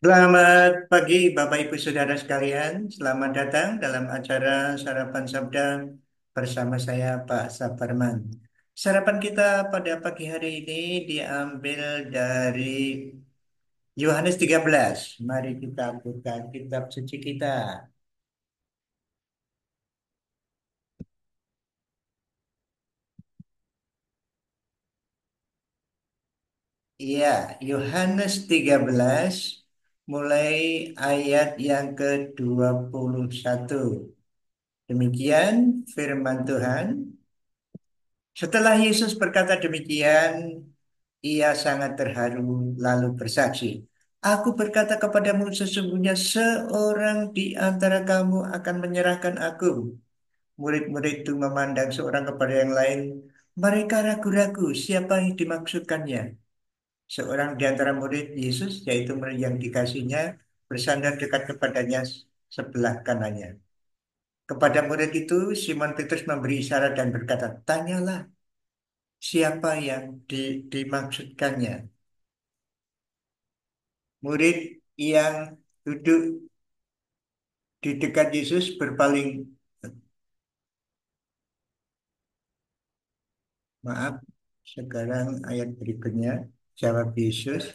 Selamat pagi Bapak Ibu Saudara sekalian. Selamat datang dalam acara Sarapan Sabda bersama saya Pak Saparman. Sarapan kita pada pagi hari ini diambil dari Yohanes 13. Mari kita buka kitab suci kita. Iya, Yohanes 13 mulai ayat yang ke-21. Demikian firman Tuhan. Setelah Yesus berkata demikian, ia sangat terharu lalu bersaksi, "Aku berkata kepadamu sesungguhnya seorang di antara kamu akan menyerahkan aku." Murid-murid itu memandang seorang kepada yang lain. Mereka ragu-ragu siapa yang dimaksudkannya. Seorang di antara murid Yesus, yaitu murid yang dikasihnya, bersandar dekat kepadanya sebelah kanannya. Kepada murid itu, Simon Petrus memberi isyarat dan berkata, "Tanyalah siapa yang dimaksudkannya." Murid yang duduk di dekat Yesus berpaling, maaf, sekarang ayat berikutnya, jawab Yesus,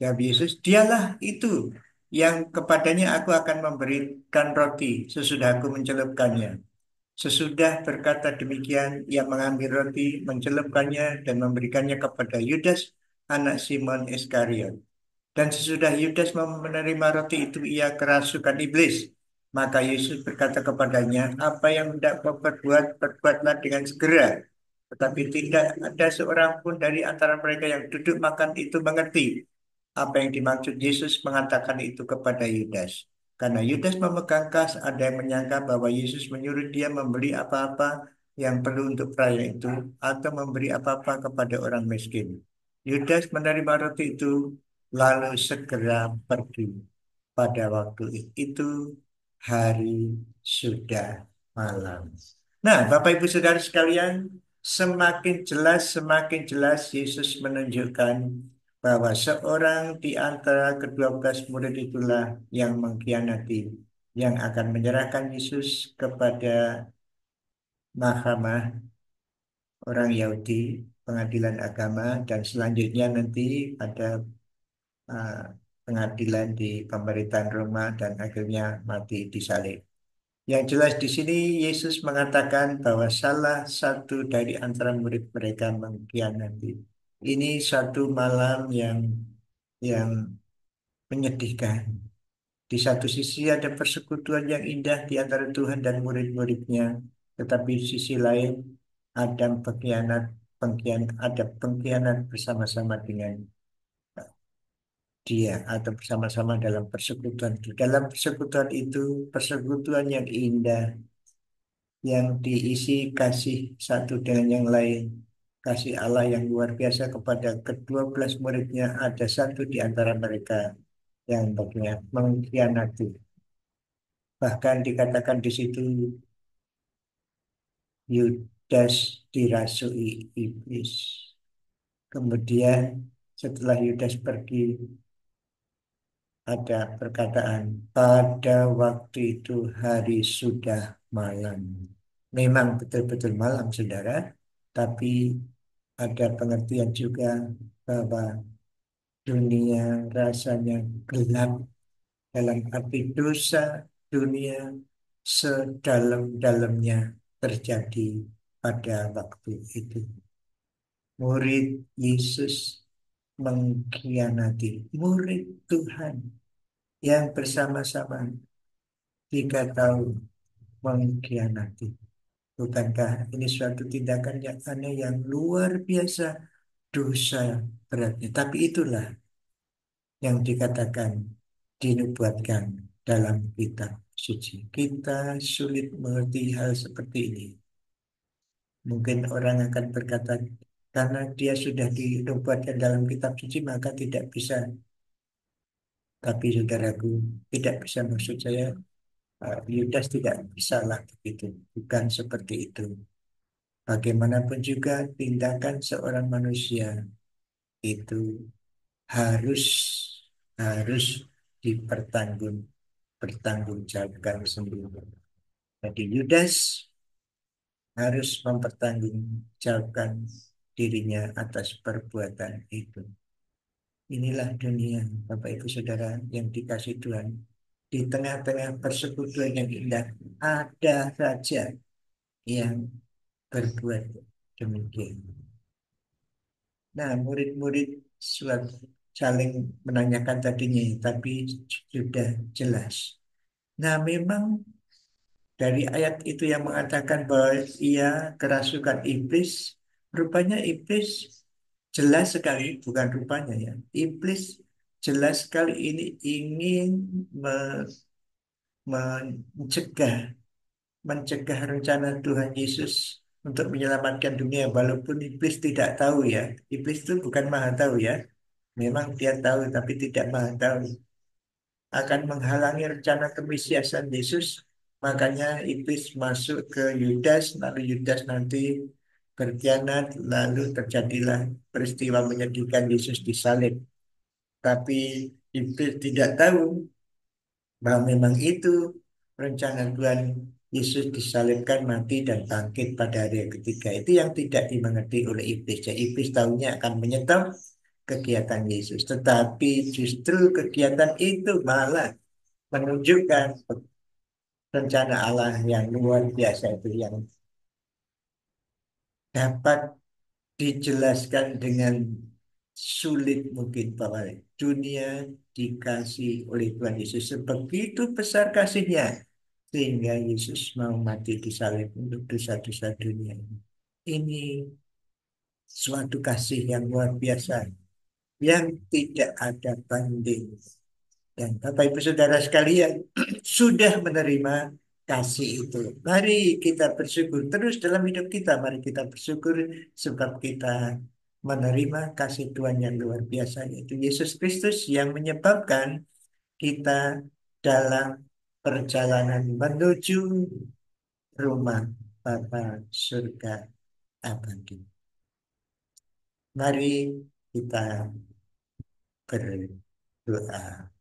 jawab Yesus, "Dialah itu yang kepadanya aku akan memberikan roti sesudah aku mencelupkannya." Sesudah berkata demikian, ia mengambil roti, mencelupkannya, dan memberikannya kepada Yudas, anak Simon Iskariot. Dan sesudah Yudas menerima roti itu, ia kerasukan iblis. Maka Yesus berkata kepadanya, "Apa yang hendak kau perbuat, perbuatlah dengan segera." Tetapi tidak ada seorang pun dari antara mereka yang duduk makan itu mengerti apa yang dimaksud Yesus mengatakan itu kepada Yudas. Karena Yudas memegang kas, ada yang menyangka bahwa Yesus menyuruh dia membeli apa-apa yang perlu untuk perayaan itu, atau memberi apa-apa kepada orang miskin. Yudas menerima roti itu, lalu segera pergi. Pada waktu itu, hari sudah malam. Nah, Bapak Ibu Saudara sekalian, semakin jelas Yesus menunjukkan bahwa seorang di antara kedua belas murid itulah yang mengkhianati, yang akan menyerahkan Yesus kepada mahkamah orang Yahudi, pengadilan agama, dan selanjutnya nanti ada uh, pengadilan di pemerintahan Roma dan akhirnya mati disalib. Yang jelas di sini Yesus mengatakan bahwa salah satu dari antara murid mereka mengkhianati. Ini satu malam yang menyedihkan. Di satu sisi ada persekutuan yang indah di antara Tuhan dan murid-muridnya, tetapi di sisi lain ada ada pengkhianat bersama-sama dengan dia atau bersama-sama dalam persekutuan itu. Dalam persekutuan itu, persekutuan yang indah, yang diisi kasih satu dengan yang lain. Kasih Allah yang luar biasa kepada kedua belas muridnya, ada satu di antara mereka yang mengkhianati. Bahkan dikatakan di situ Yudas dirasui iblis. Kemudian setelah Yudas pergi, ada perkataan, pada waktu itu hari sudah malam. Memang betul-betul malam, saudara, tapi ada pengertian juga bahwa dunia rasanya gelap, dalam arti dosa dunia sedalam-dalamnya terjadi pada waktu itu. Murid Yesus mengkhianati murid Tuhan yang bersama-sama 3 tahun mengkhianati. Bukankah ini suatu tindakan yang aneh, yang luar biasa, dosa beratnya? Tapi itulah yang dikatakan, dinubuatkan dalam kitab suci. Kita sulit mengerti hal seperti ini. Mungkin orang akan berkata, karena dia sudah dinubuatkan dalam kitab suci, maka tidak bisa. Tapi saudaraku, tidak bisa, maksud saya, Yudas tidak bisa lah begitu. Bukan seperti itu. Bagaimanapun juga tindakan seorang manusia itu harus harus dipertanggungjawabkan sendiri. Jadi Yudas harus mempertanggungjawabkan dirinya atas perbuatan itu. Inilah dunia, Bapak Ibu Saudara yang dikasih Tuhan. Di tengah-tengah persekutuan yang indah, ada saja yang berbuat demikian. Nah, murid-murid saling menanyakan tadinya, tapi sudah jelas. Nah, memang dari ayat itu yang mengatakan bahwa ia kerasukan iblis, rupanya iblis jelas sekali, bukan rupanya ya. Iblis jelas sekali ini ingin mencegah mencegah rencana Tuhan Yesus untuk menyelamatkan dunia, walaupun iblis tidak tahu ya. Iblis itu bukan maha tahu ya. Memang dia tahu tapi tidak maha tahu. Akan menghalangi rencana kemisiasan Yesus. Makanya iblis masuk ke Yudas, lalu Yudas nanti berkhianat, lalu terjadilah peristiwa menyedihkan Yesus disalib. Tapi iblis tidak tahu bahwa memang itu rencana Tuhan, Yesus disalibkan, mati, dan bangkit pada hari yang ketiga. Itu yang tidak dimengerti oleh iblis. Jadi iblis tahunya akan menyetop kegiatan Yesus. Tetapi justru kegiatan itu malah menunjukkan rencana Allah yang luar biasa itu, yang dapat dijelaskan dengan sulit mungkin, bahwa dunia dikasih oleh Tuhan Yesus sebegitu besar kasihnya sehingga Yesus mau mati di salib untuk dosa-dosa dunia ini. Ini suatu kasih yang luar biasa yang tidak ada banding. Dan Bapak Ibu Saudara sekalian sudah menerima kasih itu. Mari kita bersyukur terus dalam hidup kita. Mari kita bersyukur sebab kita menerima kasih Tuhan yang luar biasa, yaitu Yesus Kristus, yang menyebabkan kita dalam perjalanan menuju rumah Bapa surga abadi. Mari kita berdoa.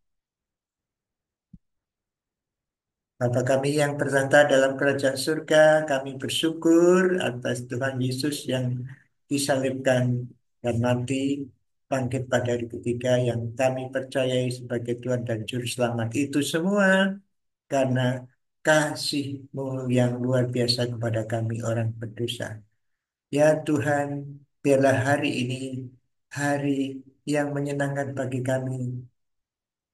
Bapa kami yang bertata dalam kerajaan surga, kami bersyukur atas Tuhan Yesus yang disalibkan dan mati, bangkit pada hari ketiga, yang kami percayai sebagai Tuhan dan Juru Selamat. Itu semua karena kasih-Mu yang luar biasa kepada kami orang berdosa. Ya Tuhan, biarlah hari ini hari yang menyenangkan bagi kami,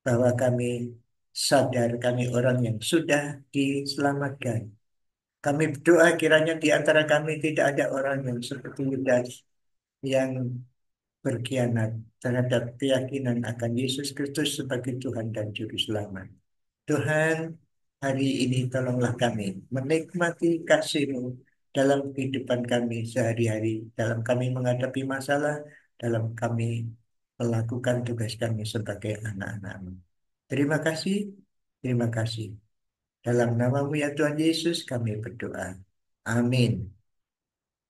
bahwa kami sadar kami orang yang sudah diselamatkan. Kami berdoa kiranya di antara kami tidak ada orang yang seperti Yudas, yang berkhianat terhadap keyakinan akan Yesus Kristus sebagai Tuhan dan Juru Selamat. Tuhan, hari ini tolonglah kami menikmati kasih-Mu dalam kehidupan kami sehari-hari, dalam kami menghadapi masalah, dalam kami melakukan tugas kami sebagai anak-anak-Mu. Terima kasih, terima kasih. Dalam namamu ya Tuhan Yesus kami berdoa. Amin.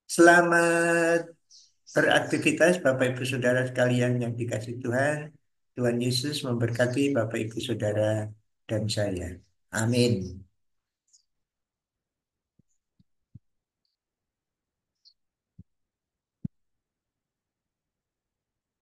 Selamat beraktivitas Bapak Ibu Saudara sekalian yang dikasih Tuhan. Tuhan Yesus memberkati Bapak Ibu Saudara dan saya. Amin.